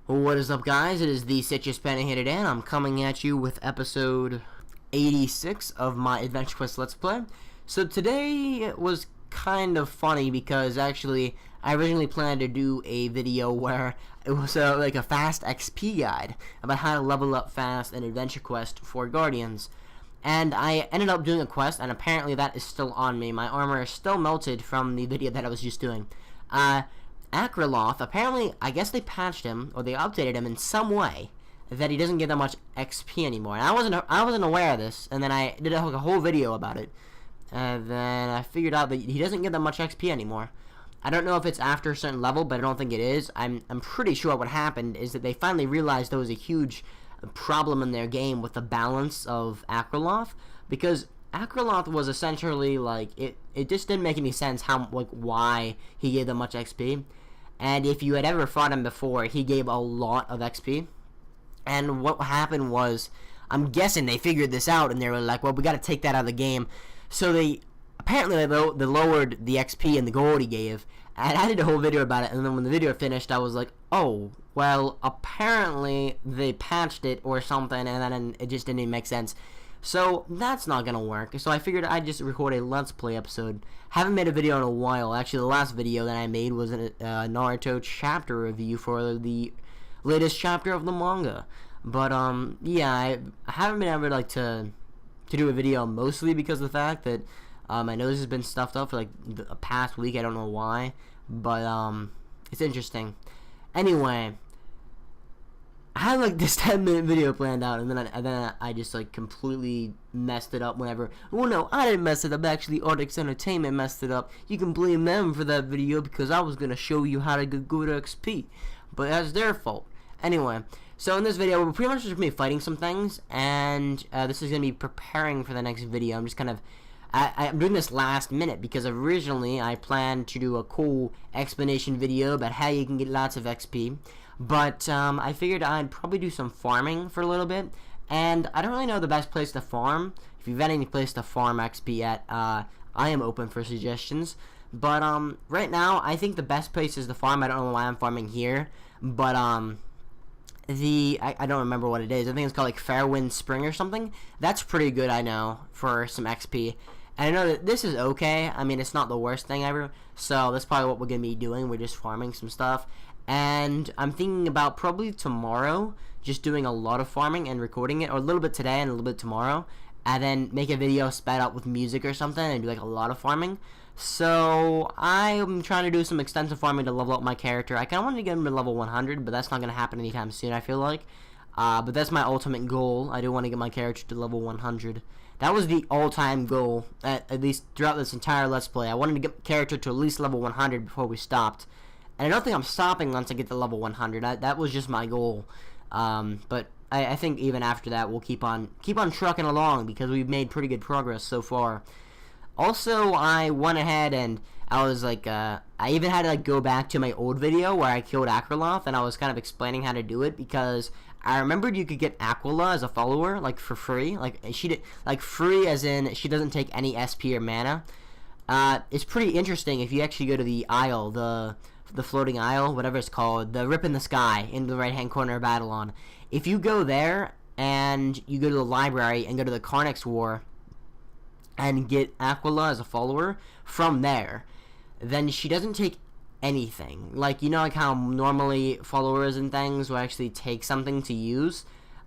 What is up, guys? It is the Citrus Penny here today, and I'm coming at you with episode 86 of my Adventure Quest Let's Play. So today was kind of funny because actually I originally planned to do a video where it was like a fast XP guide about how to level up fast in Adventure Quest for Guardians. And I ended up doing a quest, and apparently that is still on me. My armor is still melted from the video that I was just doing. Akraloth, apparently, I guess they patched him, or they updated him in some way, that he doesn't get that much XP anymore. And I wasn't aware of this, and then I did a whole video about it. And then I figured out that he doesn't get that much XP anymore. I don't know if it's after a certain level, but I don't think it is. I'm pretty sure what happened is that they finally realized there was a huge problem in their game with the balance of Akraloth, because Akraloth was essentially like it just didn't make any sense why he gave them much XP. And if you had ever fought him before, he gave a lot of XP. And what happened was, I'm guessing they figured this out and they were like, well, we got to take that out of the game. So they lowered the XP and the gold he gave. And I did a whole video about it, and then when the video finished, I was like, oh, well, apparently they patched it or something, and then it just didn't even make sense. So that's not gonna work. So I figured I'd just record a Let's Play episode. Haven't made a video in a while. Actually, the last video that I made was a Naruto chapter review for the latest chapter of the manga. But yeah, I haven't been able to do a video, mostly because of the fact that I know this has been stuffed up for like the past week. I don't know why, but it's interesting. Anyway, I had like this 10-minute video planned out, and then I just like completely messed it up whenever. Well, no, I didn't mess it up. Actually, Artix Entertainment messed it up. You can blame them for that video because I was gonna show you how to get good XP, but that's their fault. Anyway, so in this video, we're pretty much just gonna be fighting some things, and this is gonna be preparing for the next video. I'm just kind of I'm doing this last minute because originally I planned to do a cool explanation video about how you can get lots of XP. But I figured I'd probably do some farming for a little bit, and I don't really know the best place to farm. If you've got any place to farm XP at, I am open for suggestions. But right now, I think the best place is to farm. I don't know why I'm farming here, but I don't remember what it is. I think it's called like Fairwind Spring or something. That's pretty good, I know, for some XP. And I know that this is okay. I mean, it's not the worst thing ever. So that's probably what we're gonna be doing. We're just farming some stuff. And I'm thinking about probably tomorrow just doing a lot of farming and recording it, or a little bit today and a little bit tomorrow, and then make a video sped up with music or something and do like a lot of farming. So I'm trying to do some extensive farming to level up my character. I kind of want to get him to level 100, but that's not going to happen anytime soon, I feel like. But that's my ultimate goal. I do want to get my character to level 100. That was the all-time goal, at least throughout this entire Let's Play. I wanted to get my character to at least level 100 before we stopped. And I don't think I'm stopping once I get to level 100. That was just my goal. But I think even after that, we'll keep on trucking along because we've made pretty good progress so far. Also, I went ahead and I was like, I even had to like go back to my old video where I killed Akraloth, and I was kind of explaining how to do it because I remembered you could get Aquila as a follower like for free. Like she did, like free as in she doesn't take any SP or mana. It's pretty interesting if you actually go to the Isle, the floating isle, whatever it's called, the rip in the sky in the right hand corner of Adelon. If you go there and you go to the library and go to the Carnix War and get Aquila as a follower from there, then she doesn't take anything. Like, you know, like how normally followers and things will actually take something to use.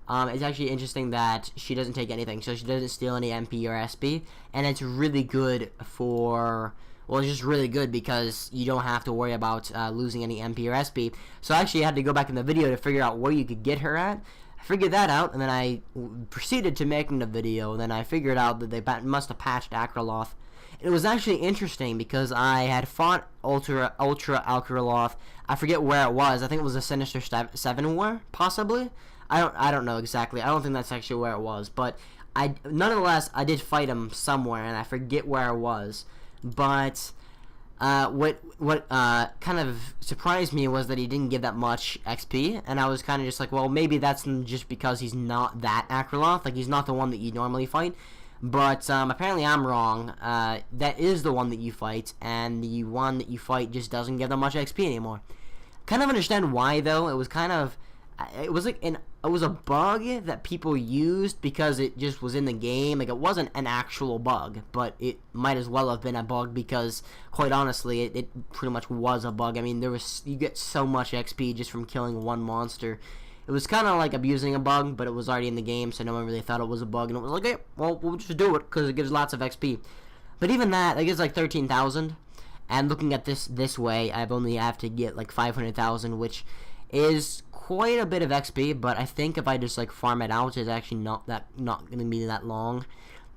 It's actually interesting that she doesn't take anything, so she doesn't steal any MP or SP, and it's really good for... Well, it's just really good because you don't have to worry about losing any MP or SP. So I actually had to go back in the video to figure out where you could get her at. I figured that out, and then I proceeded to making the video, and then I figured out that they must have patched Akraloth. It was actually interesting because I had fought Ultra Akraloth. I forget where it was. I think it was a Sinister 7 war, possibly. I don't know exactly. I don't think that's actually where it was, but nonetheless I did fight him somewhere, and I forget where it was. But what kind of surprised me was that he didn't give that much XP, and I was kind of just like, well, maybe that's just because he's not that Akraloth, like he's not the one that you normally fight. But apparently I'm wrong. That is the one that you fight, and the one that you fight just doesn't give that much XP anymore. Kind of understand why, though. It was kind of it was like it was a bug that people used because it just was in the game. Like, it wasn't an actual bug, but it might as well have been a bug because, quite honestly, it pretty much was a bug. I mean, you get so much XP just from killing one monster. It was kind of like abusing a bug, but it was already in the game, so no one really thought it was a bug, and it was like, hey, well, we'll just do it because it gives lots of XP. But even that, it gives like 13,000, and looking at this way, I only have to get like 500,000, which is quite a bit of XP, but I think if I just like farm it out, it's actually not gonna be that long.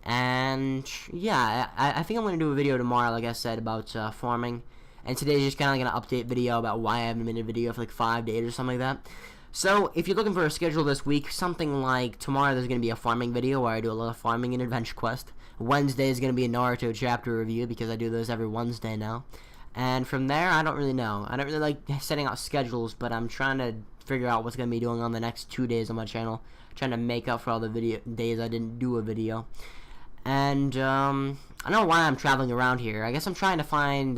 And yeah, I think I'm gonna do a video tomorrow, like I said, about farming. And today's just kind of like an update video about why I haven't made a video for like 5 days or something like that. So if you're looking for a schedule this week, something like tomorrow there's gonna be a farming video where I do a lot of farming in Adventure Quest. Wednesday is gonna be a Naruto chapter review because I do those every Wednesday now. And from there, I don't really know. I don't really like setting out schedules, but I'm trying to figure out what's going to be doing on the next 2 days on my channel. Trying to make up for all the days I didn't do a video. And, I don't know why I'm traveling around here. I guess I'm trying to find,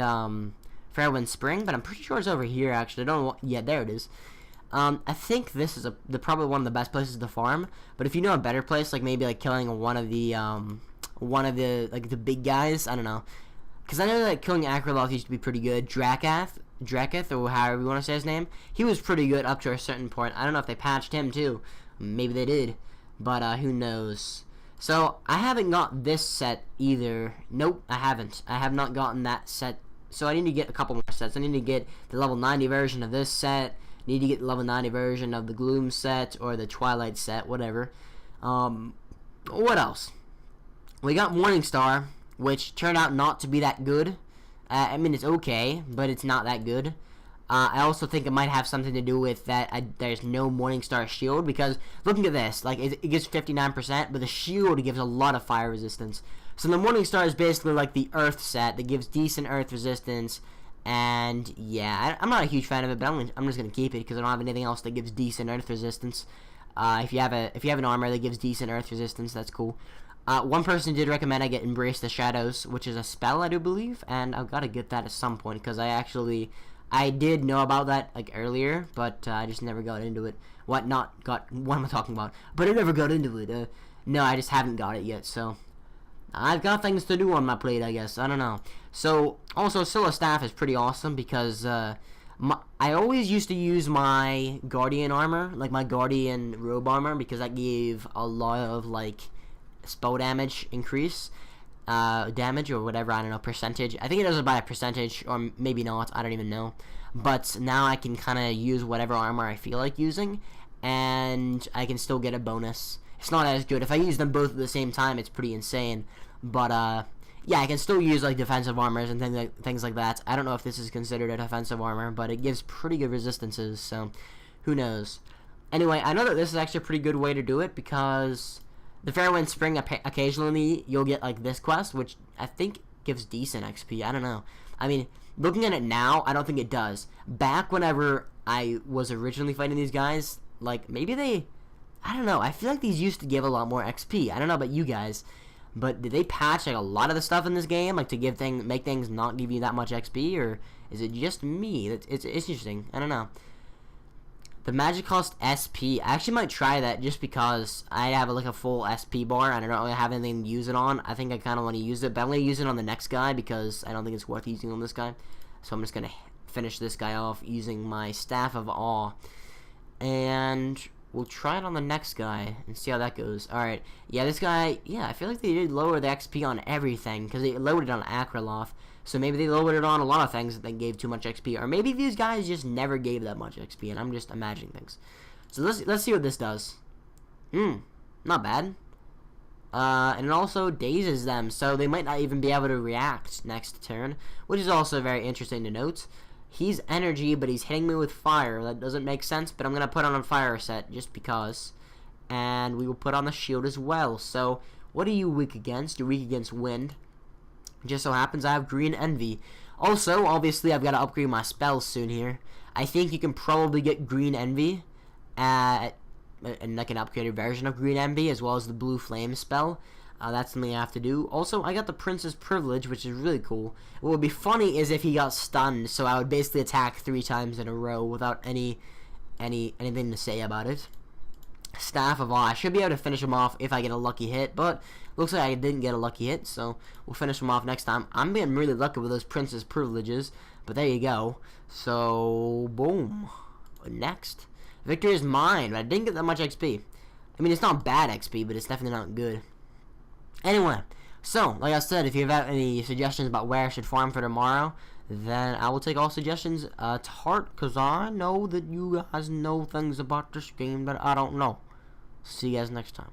Fairwind Spring, but I'm pretty sure it's over here, actually. I don't know yeah, there it is. I think this is probably one of the best places to farm. But if you know a better place, like maybe like killing one of the like the big guys, I don't know. Because I know that killing Akraloth used to be pretty good. Draketh, or however you want to say his name, he was pretty good up to a certain point. I don't know if they patched him too. Maybe they did. But who knows. So, I haven't got this set either. Nope, I haven't. I have not gotten that set. So, I need to get a couple more sets. I need to get the level 90 version of this set. Need to get the level 90 version of the Gloom set, or the Twilight set, whatever. What else? We got Morningstar, which turned out not to be that good. I mean, it's okay, but it's not that good. I also think it might have something to do with that there's no Morningstar shield, because looking at this, like, it gives 59%, but the shield gives a lot of fire resistance. So the Morningstar is basically like the Earth set that gives decent Earth resistance, and yeah, I'm not a huge fan of it, but I'm just gonna keep it because I don't have anything else that gives decent Earth resistance. If you have an armor that gives decent Earth resistance, that's cool. One person did recommend I get Embrace the Shadows, which is a spell, I do believe, and I've got to get that at some point, because I did know about that, like, earlier, but I just never got into it. What am I talking about? But I never got into it. No, I just haven't got it yet, so I've got things to do on my plate, I guess. I don't know. So, also, Scylla Staff is pretty awesome, because I always used to use my Guardian armor, like my Guardian robe armor, because that gave a lot of, like, spell damage increase, damage or whatever, I don't know, percentage. I think it does it by a percentage, or maybe not, I don't even know. But now I can kind of use whatever armor I feel like using, and I can still get a bonus. It's not as good. If I use them both at the same time, it's pretty insane. But, yeah, I can still use, like, defensive armors and things like that. I don't know if this is considered a defensive armor, but it gives pretty good resistances, so who knows. Anyway, I know that this is actually a pretty good way to do it, because the Fairwind Spring, occasionally you'll get like this quest, which I think gives decent XP. I don't know. I mean, looking at it now, I don't think it does. Back whenever I was originally fighting these guys, like, maybe I don't know. I feel like these used to give a lot more XP. I don't know about you guys, but did they patch like a lot of the stuff in this game, like to make things not give you that much XP, or is it just me? It's interesting. I don't know. The magic cost SP. I actually might try that just because I have like a full SP bar and I don't really have anything to use it on. I think I kind of want to use it, but I'm going to use it on the next guy because I don't think it's worth using on this guy. So I'm just going to finish this guy off using my Staff of Awe. And we'll try it on the next guy and see how that goes. Alright, yeah, this guy, yeah, I feel like they did lower the XP on everything because they lowered it on Akraloth. So maybe they lowered it on a lot of things that they gave too much XP. Or maybe these guys just never gave that much XP, and I'm just imagining things. So let's see what this does. Not bad. And it also dazes them, so they might not even be able to react next turn, which is also very interesting to note. He's energy, but he's hitting me with fire. That doesn't make sense, but I'm going to put on a fire set just because. And we will put on the shield as well. So, what are you weak against? You're weak against wind. Just so happens I have Green Envy. Also, obviously, I've got to upgrade my spells soon here. I think you can probably get Green Envy and like an upgraded version of Green Envy, as well as the Blue Flame spell. That's something I have to do. Also, I got the Prince's Privilege, which is really cool. What would be funny is if he got stunned, so I would basically attack 3 times in a row without any anything to say about it. Staff of Awe. I should be able to finish him off if I get a lucky hit, but looks like I didn't get a lucky hit, so we'll finish him off next time. I'm being really lucky with those Princess privileges, but there you go. So, boom. Next. Victory is mine, but I didn't get that much XP. I mean, it's not bad XP, but it's definitely not good. Anyway, so, like I said, if you have any suggestions about where I should farm for tomorrow, then I will take all suggestions to heart, because I know that you guys know things about this game that I don't know. See you guys next time.